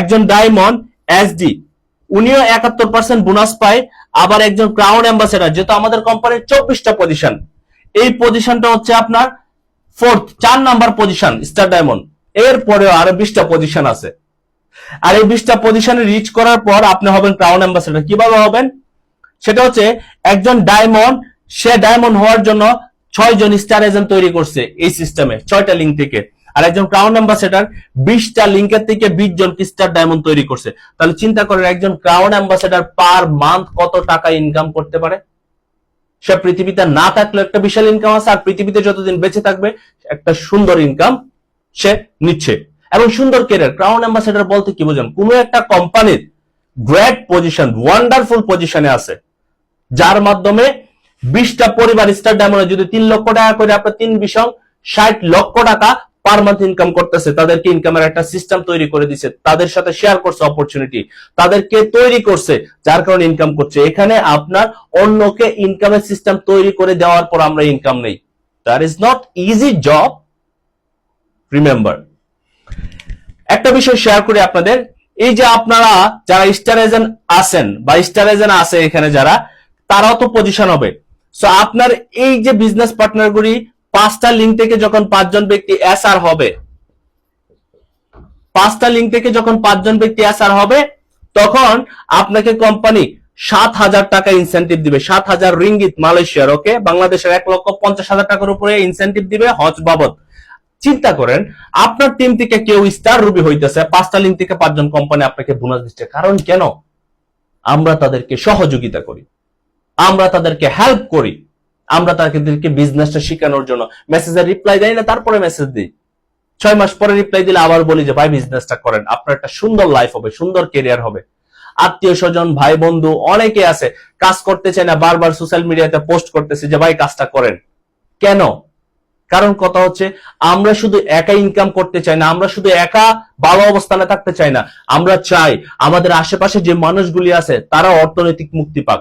একজন diamond SD, উনিও 71% bonus পায়। আবার একজন ক্রাউন অ্যাম্বাসেডর, যেহেতু আমাদের কোম্পানির 24টা পজিশন, এই পজিশনটা হচ্ছে আপনার 4 নাম্বার পজিশন স্টার ডায়মন্ড। এরপরেও আরো 20টা পজিশন আছে। আর এই 20টা পজিশনে রিচ করার পর আপনি হবেন ক্রাউন অ্যাম্বাসেডর। কিভাবে হবেন সেটা হচ্ছে, একজন ডায়মন্ড, সে ডায়মন্ড হওয়ার জন্য 6 জন স্টার এজেন্ট তৈরি করছে এই সিস্টেমে 6টা লিঙ্ক থেকে। আর একজন ক্রাউন অ্যাম্বাসেডর 20টা লিঙ্কের থেকে 20 জন স্টার ডায়মন্ড তৈরি করছে। তাহলে চিন্তা করেন একজন ক্রাউন অ্যাম্বাসেডর পার মান্থ কত টাকা ইনকাম করতে পারে। সে পৃথিবীতে না থাকলে একটা বিশাল ইনকাম আছে, আর পৃথিবীতে যতদিন বেঁচে থাকবে একটা সুন্দর ইনকাম সে নিচ্ছে এবং সুন্দর ক্যারিয়ার। ক্রাউন অ্যাম্বাসেডর বলতে কি বোঝেন? কোনো একটা কোম্পানির গ্রেট পজিশন, ওয়ান্ডারফুল পজিশনে আছে, যার মাধ্যমে 20টা পরিবার স্টার ডায়মন্ডে যদি 3 লক্ষ টাকা করে আপনার 3×20=60 লক্ষ টাকা পার মান্থ ইনকাম করতেছে। তাদেরকে ইনকামের একটা সিস্টেম তৈরি করে দিচ্ছে, তাদের সাথে শেয়ার করছে অপরচুনিটি, তাদেরকে তৈরি করছে, যার কারণে ইনকাম করছে। এখানে আপনার অন্যকে ইনকামের সিস্টেম তৈরি করে দেওয়ার পর আমরা ইনকাম নেই। That is not easy job, remember. একটা বিষয় শেয়ার করি আপনাদের, এই যে আপনারা যারা স্টার এজেন্ট আছেন বা স্টার এজেন্ট আছে এখানে যারা, তারাও তো পজিশন হবে। সো আপনার এই যে বিজনেস পার্টনারগুলি 5টা লিঙ্ক থেকে যখন 5 জন ব্যক্তি এসআর হবে, 5টা লিঙ্ক থেকে যখন 5 জন ব্যক্তি এসআর হবে, তখন আপনাকে কোম্পানি 7,000 টাকা ইনসেন্টিভ দিবে। 7,000 রিঙ্গিত মালয়েশিয়ার, ওকে, বাংলাদেশের 1,50,000 টাকার উপরে ইনসেন্টিভ দিবে হজ বাবদ। চিন্তা করেন আপনার টিম থেকে কেউ স্টার রুবি হইতেছে, 5টা লিঙ্ক থেকে 5 জন কোম্পানি আপনাকে বোনাস দিচ্ছে। কারণ কেন? আমরা তাদেরকে সহযোগিতা করি, আমরা তাদেরকে হেল্প করি, আমরা তাদেরকে বিজনেসটা শেখানোর জন্য মেসেজের রিপ্লাই দেই না, তারপরে মেসেজ দিই। 6 মাস পরে রিপ্লাই দিলে আবার বলি যে ভাই বিজনেসটা করেন, আপনার একটা সুন্দর লাইফ হবে, সুন্দর ক্যারিয়ার হবে। আত্মীয় স্বজন, ভাই বন্ধু অনেকে আছে কাজ করতে চায় না, বারবার সোশ্যাল মিডিয়াতে পোস্ট করতেছে যে ভাই কাজটা করেন। কেন? কারণ কথা হচ্ছে আমরা শুধু একা ইনকাম করতে চাই না, আমরা শুধু একা ভালো অবস্থানে থাকতে চাই না, আমরা চাই আমাদের আশেপাশে যে মানুষগুলি আছে তারা অর্থনৈতিক মুক্তি পাক,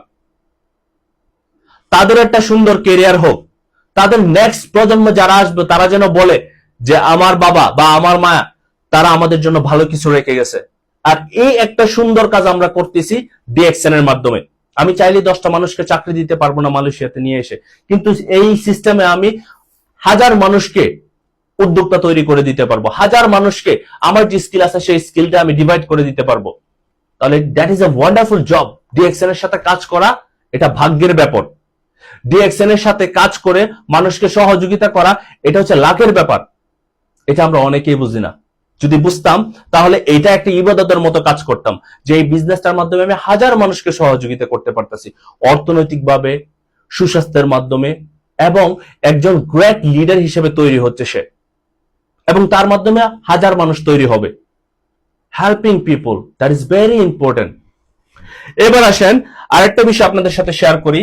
তাদের একটা সুন্দর ক্যারিয়ার হোক, তাদের নেক্সট প্রজন্ম যারা আসবে তারা যেন বলে যে আমার বাবা বা আমার মা তারা আমাদের জন্য ভালো কিছু রেখে গেছে। আর এই একটা সুন্দর কাজ আমরা করতেছি ডিএক্সএন এর মাধ্যমে। আমি চাইলে 10টা মানুষকে চাকরি দিতে পারবো না মালয়েশিয়াতে নিয়ে এসে, কিন্তু এই সিস্টেমে আমি 1000 মানুষকে উদ্যোক্তা তৈরি করে দিতে পারবো, 1000 মানুষকে আমার যে স্কিল আছে সেই স্কিলটা আমি ডিভাইড করে দিতে পারবো। তাহলে that is a wonderful job. DXN এর সাথে কাজ করা এটা ভাগ্যের ব্যাপার। ডিএক্সএন এর সাথে কাজ করে মানুষকে সহযোগিতা করা এটা হচ্ছে লাখের ব্যাপার। এটা আমরা অনেকেই বুঝি না। যদি বুঝতাম তাহলে এটা একটা ইবাদতের মতো কাজ করতাম, যে এই বিজনেসটার মাধ্যমে আমি 1000 মানুষকে সহযোগিতা করতে পারতাছি অর্থনৈতিকভাবে, সুস্বাস্থ্যের মাধ্যমে, এবং একজন গ্রেট লিডার হিসেবে তৈরি হচ্ছে সে, এবং তার মাধ্যমে 1000 মানুষ তৈরি হবে। Helping people, that is very important. এবার আসেন আরেকটা বিষয় আপনাদের সাথে শেয়ার করি।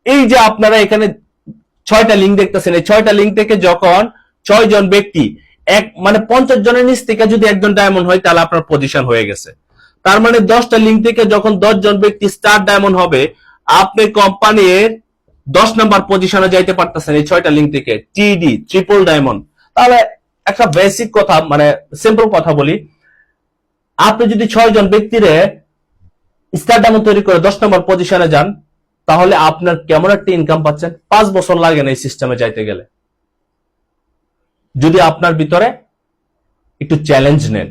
এই যে আপনারা এখানে 6টা লিঙ্ক দেখতেছেন, এই 6টা লিঙ্ক থেকে যখন 6 জন ব্যক্তি মানে 50 জনের নিচ থেকে যদি একজন ডায়মন্ড হয় তাহলে আপনার পজিশন হয়ে গেছে। তার মানে 10টা লিঙ্ক থেকে যখন 10 জন ব্যক্তি স্টার ডায়মন্ড হবে, আপনি কোম্পানির 10 নাম্বার পজিশনে যাইতে পারতেছেন এই 6টা লিঙ্ক থেকে, টিডি ট্রিপল ডায়মন্ড। তাহলে একটা বেসিক কথা, মানে সিম্পল কথা বলি, আপনি যদি 6 জন ব্যক্তিরে স্টার ডায়মন্ড তৈরি করে 10 নম্বর পজিশনে যান, তাহলে আপনার কেমন একটা ইনকাম পাচ্ছেন? 5 বছর লাগে না এই সিস্টেমে যাইতে গেলে, যদি আপনার ভিতরে একটু চ্যালেঞ্জ নেন,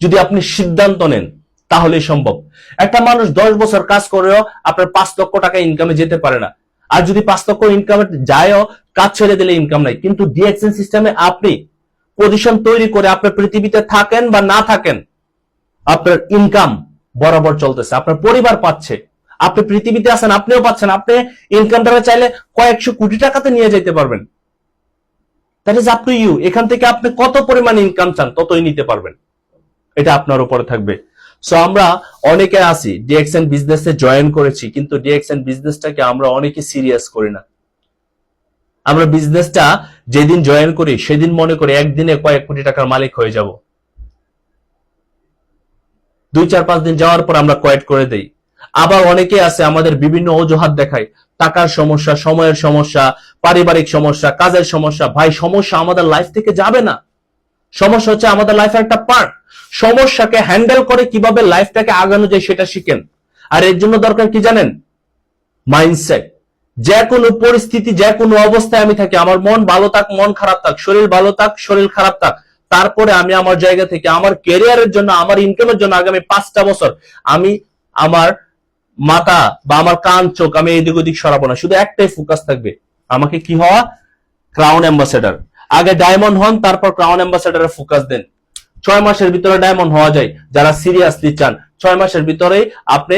যদি আপনি সিদ্ধান্ত নেন, তাহলেই সম্ভব। একটা মানুষ 10 বছর কাজ করেও আপনার 5 লক্ষ টাকা ইনকামে যেতে পারে না, আর যদি 5 লক্ষ ইনকামে যায়ও কাজ ছেড়ে দিলে ইনকাম নাই। কিন্তু ডিএক্সএন সিস্টেমে আপনি পজিশন তৈরি করে আপনার পৃথিবীতে থাকেন বা না থাকেন, আপনার ইনকাম বরাবর চলতেছে, আপনার পরিবার পাচ্ছে, আপনি পৃথিবীতে আছেন আপনিও পাচ্ছেন। আপনি ইনকামটা চাইলে কয়েকশো কোটি টাকাতে নিয়ে যেতে পারবেন। That is up to you. এখান থেকে আপনি কত পরিমাণ ইনকাম চান ততই নিতে পারবেন, এটা আপনার উপরে থাকবে। সো আমরা অনেকে আছি ডিএক্সএন বিজনেসে জয়েন করেছি, কিন্তু ডিএক্সএন বিজনেসটাকে আমরা অনেকে সিরিয়াস করি না। আমরা বিজনেসটা যেদিন জয়েন করি সেদিন মনে করি একদিনে কয়েক কোটি টাকার মালিক হয়ে যাব। 2-4-5 দিন যাওয়ার পর আমরা কোয়েট করে দেই। আবার অনেকে আছে আমাদের বিভিন্ন অজুহাত দেখায়, টাকার সমস্যা, সময়ের সমস্যা, পারিবারিক সমস্যা, কাজের সমস্যা। ভাই সমস্যা আমাদের লাইফ থেকে যাবে না, সমস্যা হচ্ছে আমাদের লাইফের একটা পার্ট। সমস্যাকে হ্যান্ডেল করে কিভাবে লাইফটাকে আগানো যায় সেটা শিখেন। আর এর জন্য দরকার কি জানেন? মাইন্ডসেট। যে কোনো পরিস্থিতি, যে কোনো অবস্থায় আমি থাকি, আমার মন ভালো থাক, মন খারাপ থাক, শরীর ভালো থাক, শরীর খারাপ থাক, তারপরে আমি আমার জায়গা থেকে আমার ক্যারিয়ারের জন্য, আমার ইনকামের জন্য আগামী 5টা বছর আমি আমার মাথা বা আমার কান চোখ আমি এদিক ওদিক সরাবো না। শুধু একটাই ফোকাস থাকবে, আমাকে কি হওয়া? Crown ambassador. আগে ডায়মন্ড হন, তারপর ক্রাউন অ্যাম্বাসেডারে ফোকাস দেন। 6 মাসের ভিতরে ডায়মন্ড হওয়া যায় যারা সিরিয়াসলি চান। 6 মাসের ভিতরেই আপনি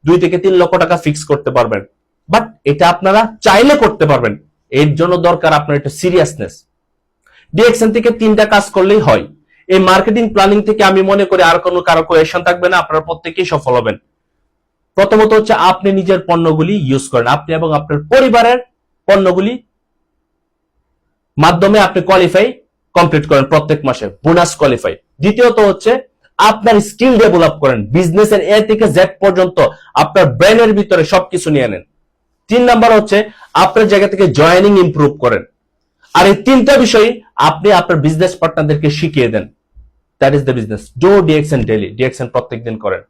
2 থেকে 3 লক্ষ টাকা ফিক্স করতে পারবেন। বাট এটা আপনারা চাইলে করতে পারবেন, এর জন্য দরকার আপনার একটা সিরিয়াসনেস। ডিএক্সএন থেকে 3টা কাজ করলেই হয়। এই মার্কেটিং প্ল্যানিং থেকে আমি মনে করি আর কোনো কারো কোয়েশন থাকবে না, আপনারা প্রত্যেকেই সফল হবেন। প্রথমত হচ্ছে আপনি নিজের পণ্যগুলি ইউজ করেন, আপনি এবং আপনার পরিবারের পণ্যগুলি মাধ্যমে আপনি কোয়ালিফাই কমপ্লিট করেন প্রত্যেক মাসে, বোনাস কোয়ালিফাই। দ্বিতীয়ত হচ্ছে আপনার স্কিল ডেভেলপ করেন, বিজনেসের এ থেকে জেড পর্যন্ত আপনার ব্রেনের ভিতরে সবকিছু নিয়ে নেন। 3 নাম্বার হচ্ছে আপনার জায়গা থেকে জয়েনিং ইমপ্রুভ করেন। আর এই 3টা বিষয় আপনি আপনার বিজনেস পার্টনারদেরকে শিখিয়ে দেন। That is the business. Do DXN daily. DXN প্রত্যেকদিন করেন।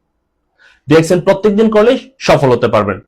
ডিএক্সএন প্রত্যেকদিন করলেই সফল হতে পারবেন।